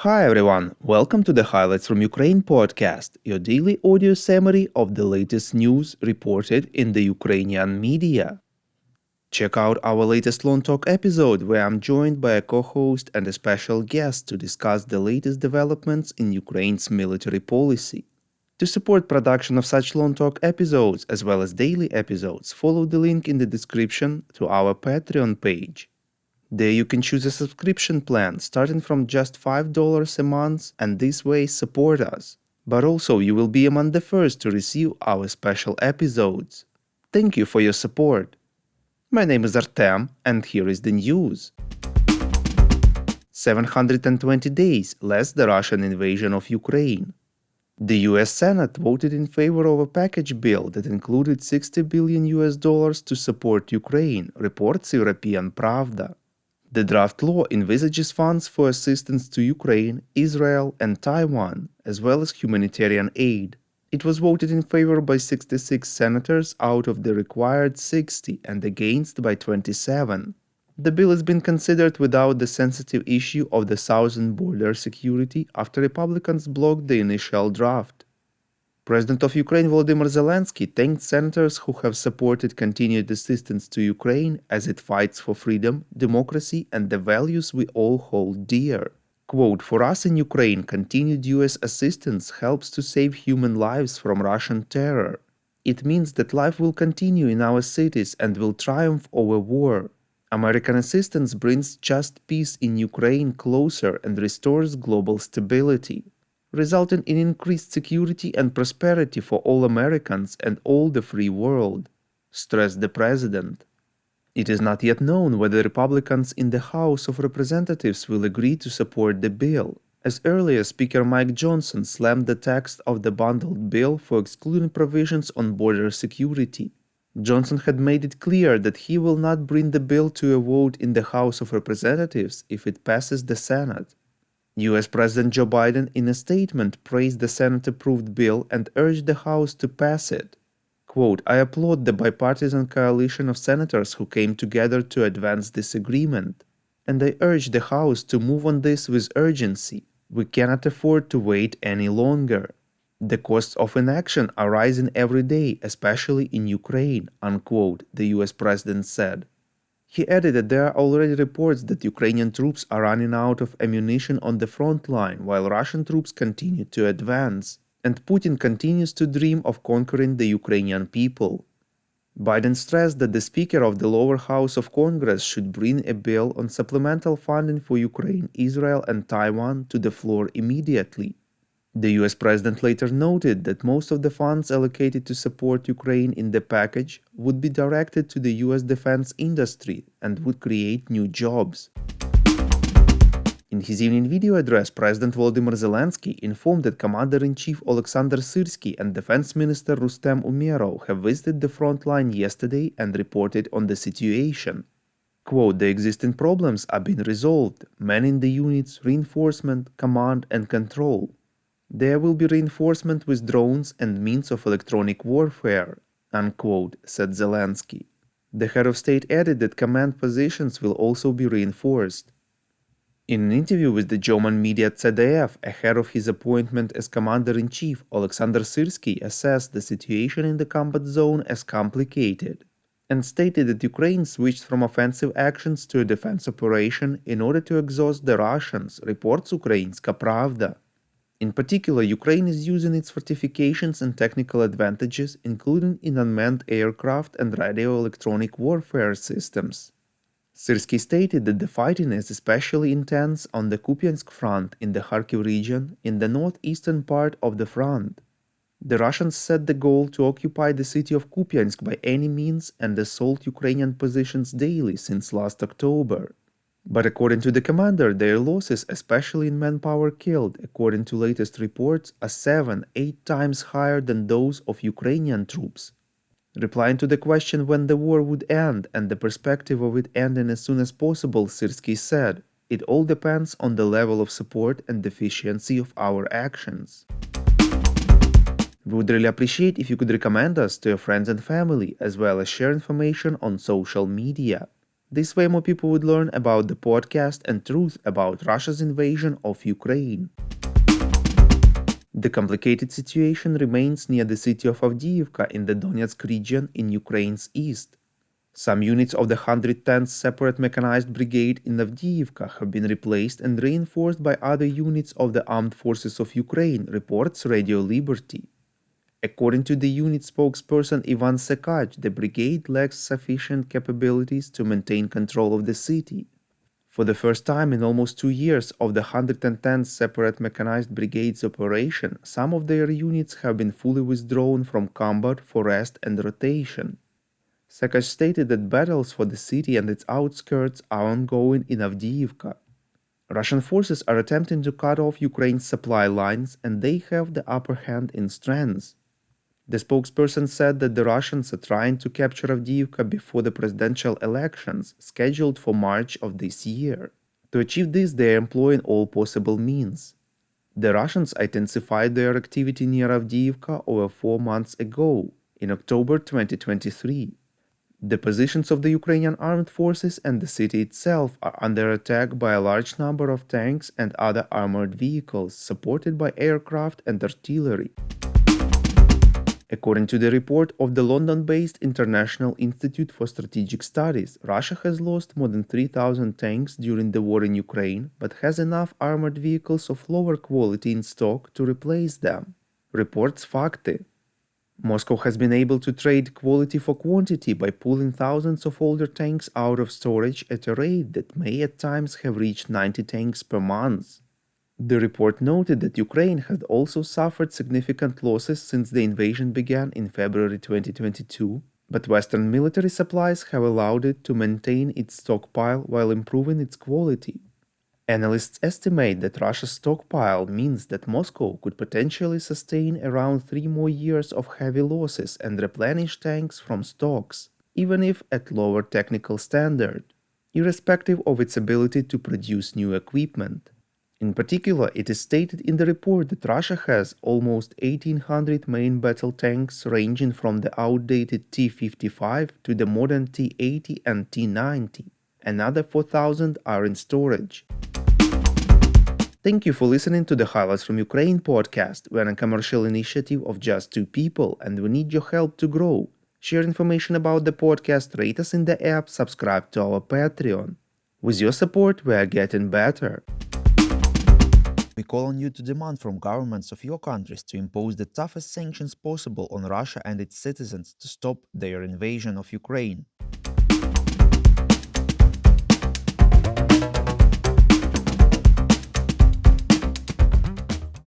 Hi everyone, welcome to the Highlights from Ukraine podcast, your daily audio summary of the latest news reported in the Ukrainian media. Check out our latest Long Talk episode where I'm joined by a co-host and a special guest to discuss the latest developments in Ukraine's military policy. To support production of such Long Talk episodes as well as daily episodes, follow the link in the description to our Patreon page. There you can choose a subscription plan starting from just $5 a month and this way support us. But also you will be among the first to receive our special episodes. Thank you for your support. My name is Artem and here is the news. 720 days less the Russian invasion of Ukraine. The US Senate voted in favor of a package bill that included $60 billion to support Ukraine, reports European Pravda. The draft law envisages funds for assistance to Ukraine, Israel, and Taiwan, as well as humanitarian aid. It was voted in favor by 66 senators out of the required 60 and against by 27. The bill has been considered without the sensitive issue of the southern border security after Republicans blocked the initial draft. President of Ukraine Volodymyr Zelensky thanked senators who have supported continued assistance to Ukraine as it fights for freedom, democracy, and the values we all hold dear. Quote, "For us in Ukraine, continued US assistance helps to save human lives from Russian terror. It means that life will continue in our cities and will triumph over war. American assistance brings just peace in Ukraine closer and restores global stability, resulting in increased security and prosperity for all Americans and all the free world," stressed the president. It is not yet known whether Republicans in the House of Representatives will agree to support the bill, as earlier Speaker Mike Johnson slammed the text of the bundled bill for excluding provisions on border security. Johnson had made it clear that he will not bring the bill to a vote in the House of Representatives if it passes the Senate. US President Joe Biden in a statement praised the Senate-approved bill and urged the House to pass it. Quote, "I applaud the bipartisan coalition of senators who came together to advance this agreement, and I urge the House to move on this with urgency. We cannot afford to wait any longer. The costs of inaction are rising every day, especially in Ukraine," unquote, the US President said. He added that there are already reports that Ukrainian troops are running out of ammunition on the front line while Russian troops continue to advance, and Putin continues to dream of conquering the Ukrainian people. Biden stressed that the Speaker of the lower house of Congress should bring a bill on supplemental funding for Ukraine, Israel, and Taiwan to the floor immediately. The US President later noted that most of the funds allocated to support Ukraine in the package would be directed to the US defense industry and would create new jobs. In his evening video address, President Volodymyr Zelensky informed that Commander-in-Chief Oleksandr Syrsky and Defense Minister Rustem Umerov have visited the front line yesterday and reported on the situation. Quote, "The existing problems are being resolved, manning the units, reinforcement, command, and control. There will be reinforcement with drones and means of electronic warfare," unquote, said Zelensky. The head of state added that command positions will also be reinforced. In an interview with the German media ZDF, ahead of his appointment as Commander-in-Chief, Oleksandr Syrsky assessed the situation in the combat zone as complicated, and stated that Ukraine switched from offensive actions to a defense operation in order to exhaust the Russians, reports Ukrainska Pravda. In particular, Ukraine is using its fortifications and technical advantages, including in unmanned aircraft and radio-electronic warfare systems. Syrsky stated that the fighting is especially intense on the Kupiansk front in the Kharkiv region, in the northeastern part of the front. The Russians set the goal to occupy the city of Kupiansk by any means and assault Ukrainian positions daily since last October. But according to the commander, their losses, especially in manpower killed, according to latest reports, are 7-8 times higher than those of Ukrainian troops. Replying to the question when the war would end and the perspective of it ending as soon as possible, Syrsky said, "It all depends on the level of support and efficiency of our actions." We would really appreciate if you could recommend us to your friends and family, as well as share information on social media. This way more people would learn about the podcast and truth about Russia's invasion of Ukraine. The complicated situation remains near the city of Avdiivka in the Donetsk region in Ukraine's east. Some units of the 110th Separate Mechanized Brigade in Avdiivka have been replaced and reinforced by other units of the Armed Forces of Ukraine, reports Radio Liberty. According to the unit spokesperson Ivan Sekach, the brigade lacks sufficient capabilities to maintain control of the city. For the first time in almost 2 years of the 110th Separate Mechanized Brigade's operation, some of their units have been fully withdrawn from combat for rest and rotation. Sekach stated that battles for the city and its outskirts are ongoing in Avdiivka. Russian forces are attempting to cut off Ukraine's supply lines, and they have the upper hand in strength. The spokesperson said that the Russians are trying to capture Avdiivka before the presidential elections, scheduled for March of this year. To achieve this, they are employing all possible means. The Russians intensified their activity near Avdiivka over 4 months ago, in October 2023. The positions of the Ukrainian armed forces and the city itself are under attack by a large number of tanks and other armored vehicles, supported by aircraft and artillery. According to the report of the London-based International Institute for Strategic Studies, Russia has lost more than 3,000 tanks during the war in Ukraine, but has enough armored vehicles of lower quality in stock to replace them, reports Fakty. Moscow has been able to trade quality for quantity by pulling thousands of older tanks out of storage at a rate that may at times have reached 90 tanks per month. The report noted that Ukraine had also suffered significant losses since the invasion began in February 2022, but Western military supplies have allowed it to maintain its stockpile while improving its quality. Analysts estimate that Russia's stockpile means that Moscow could potentially sustain around 3 more years of heavy losses and replenish tanks from stocks, even if at lower technical standard, irrespective of its ability to produce new equipment. In particular, it is stated in the report that Russia has almost 1,800 main battle tanks ranging from the outdated T-55 to the modern T-80 and T-90. Another 4,000 are in storage. Thank you for listening to the Highlights from Ukraine podcast. We're a commercial initiative of just 2 people and we need your help to grow. Share information about the podcast, rate us in the app, subscribe to our Patreon. With your support, we are getting better. We call on you to demand from governments of your countries to impose the toughest sanctions possible on Russia and its citizens to stop their invasion of Ukraine.